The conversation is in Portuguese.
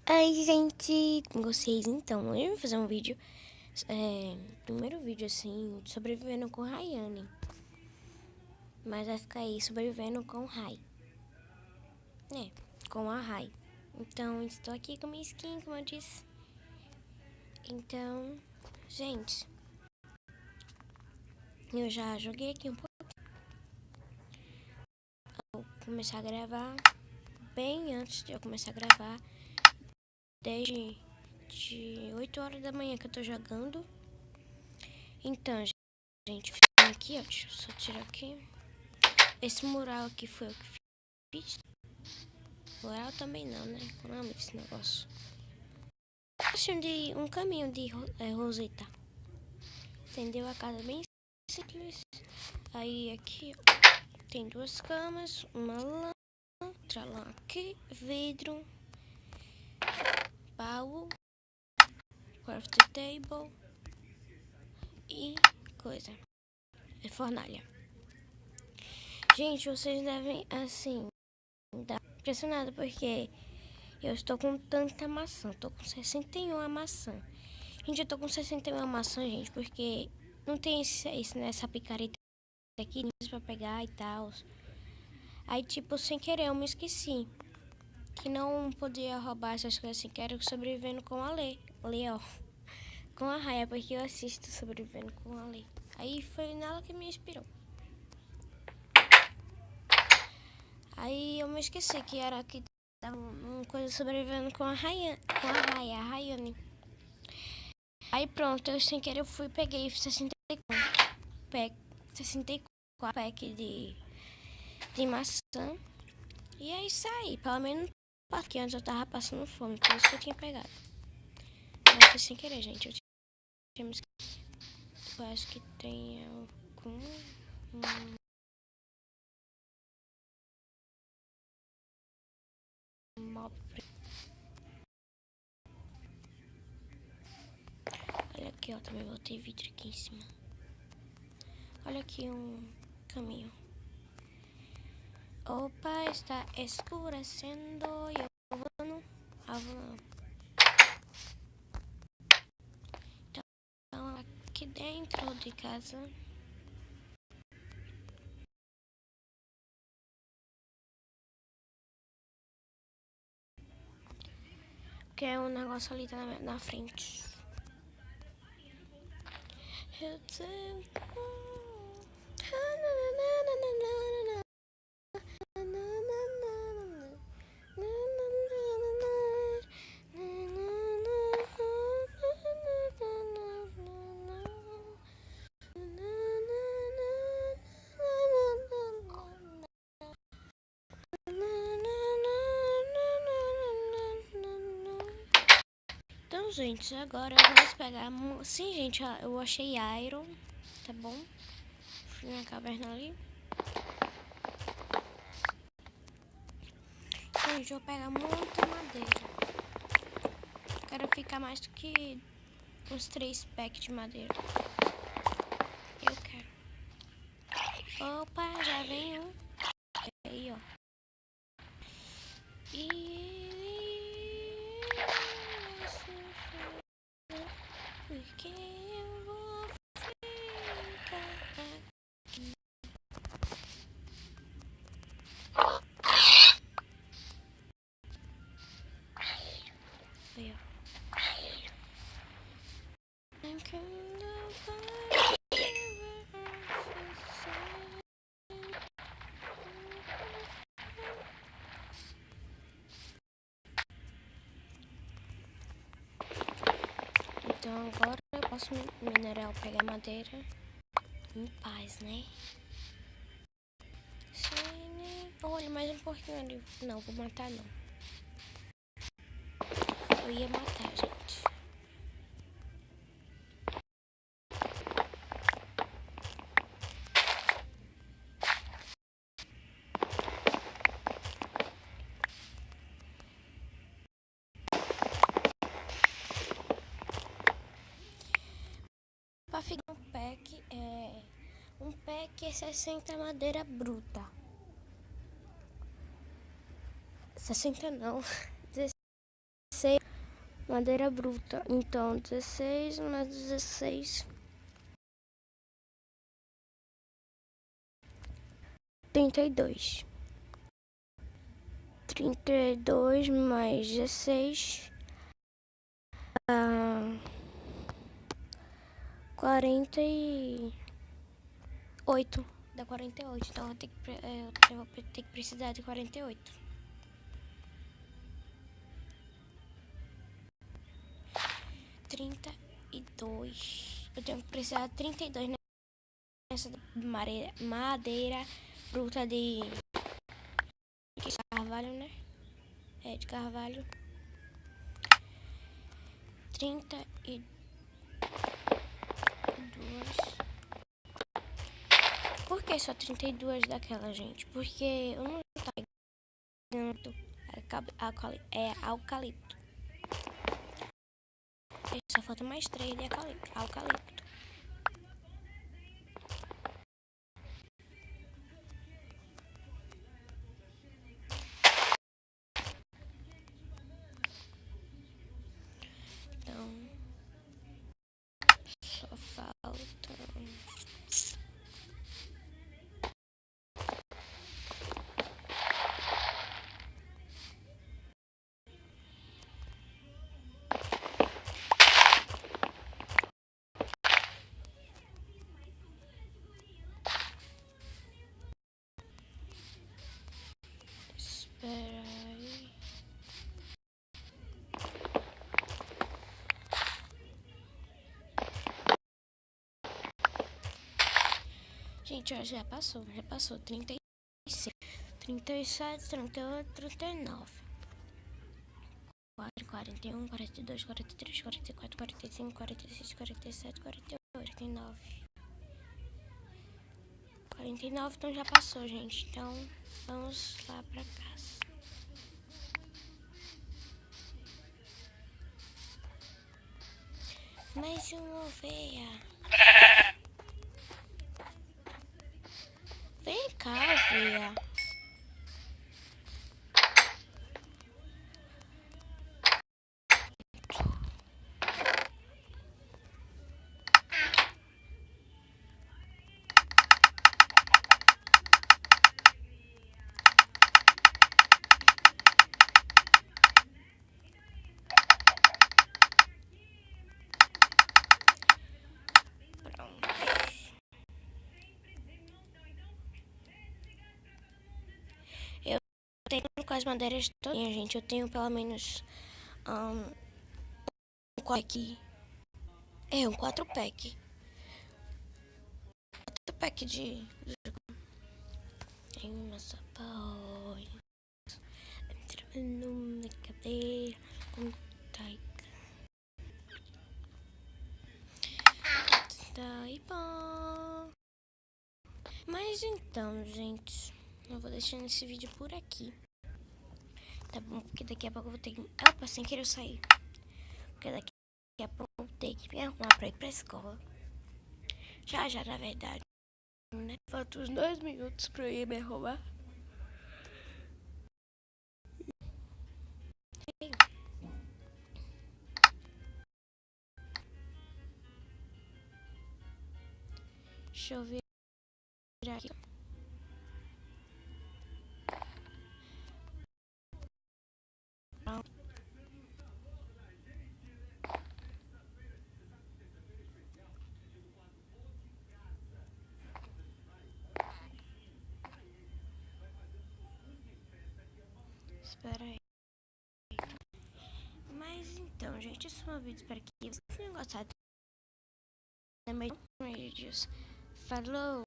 Ai, gente, com vocês, então, hoje eu vou fazer um vídeo, primeiro vídeo, assim, sobrevivendo com Rayane, mas vai ficar aí, sobrevivendo com Rai, com a Rai. Então, estou aqui com minha skin, como eu disse. Então, gente, eu já joguei aqui um pouco, vou começar a gravar bem antes de eu começar a gravar, desde de 8 horas da manhã que eu tô jogando. Então, gente, aqui, ó, deixa eu só tirar aqui. Esse mural aqui foi o que fiz. Mural também não, né? Qual é o nome desse negócio? Assim, de um caminho de roseta. Entendeu? A casa é bem simples. Aí aqui, ó, tem duas camas, uma lã, outra lã aqui, vidro, baú, craft table e coisa. É fornalha. Gente, vocês devem, assim, dar impressionado porque eu estou com tanta maçã. Estou com 61 maçã. Gente, eu tô com 61 maçã, gente, porque não tem nessa picareta aqui pra pegar e tal. Aí, tipo, sem querer, eu me esqueci que não podia roubar essas coisas assim. Quero sobrevivendo com a Lê, ó, com a Raia, porque eu assisto sobrevivendo com a Lê. Aí foi nela que me inspirou. Aí eu me esqueci que era aqui uma coisa sobrevivendo com a Raia, a Rayane. Aí pronto, eu sem querer eu fui peguei 64 pack de maçã. E é isso aí, pelo menos porque antes eu tava passando fome, por isso que eu tinha pegado. Mas foi sem querer, gente. Eu acho que tem algum mob. Olha aqui, ó, também botei vidro aqui em cima. Olha aqui um caminho. Opa, está escurecendo e eu vou no avanço. Então, aqui dentro de casa que é um negócio ali tá na frente. Eu Então, gente, agora vamos pegar... Sim, gente, eu achei iron, tá bom? Fui na caverna ali. Então, gente, eu vou pegar muita madeira. Quero ficar mais do que uns 3 packs de madeira. Eu quero. Opa, já vem um. Aí, ó. Porque eu vou ficar aqui. Aí, ó. Então agora eu posso minerar, pegar madeira em paz, né? Olha, mais um pouquinho ali. Não, vou matar não. Eu ia matar, gente. Pra ficar um pack é 60 madeira bruta. 60 não, 16 madeira bruta. Então, 16 mais 16... 32. 32 mais 16... 48. Dá 48. Então eu vou ter que precisar de 48. 32. Eu tenho que precisar de 32 nessa madeira bruta de carvalho, né? É, de carvalho. 32. Por que só 32 daquela, gente? Porque eu não tô pegando eucalipto. Só falta mais 3 de eucalipto. Então, só falta... Espera aí. Gente, já passou 36, 37, 38, 39, 41, 42, 43, 44, 45, 46, 47, 48, 49. 49, então já passou, gente. Então, vamos lá pra casa. Mais uma ovelha. Vem cá, ovelha. Tenho com as madeiras todinhas, gente. Eu tenho pelo menos um 4 pack. Um 4 pack. 4 pack de... Tem uma sapão. Entrando na cadeira. Tá aí bom. Mas então, gente, eu vou deixando esse vídeo por aqui. Tá bom? Porque daqui a pouco eu vou ter que... Opa, sem querer eu sair. Porque daqui a pouco eu vou ter que me arrumar pra ir pra escola. Já, na verdade, né? Falta uns 2 minutos pra eu ir me arrumar. Deixa eu virar aqui. Espera aí. Mas então, gente, esse foi o vídeo. Espero que vocês tenham gostado. Também, falou!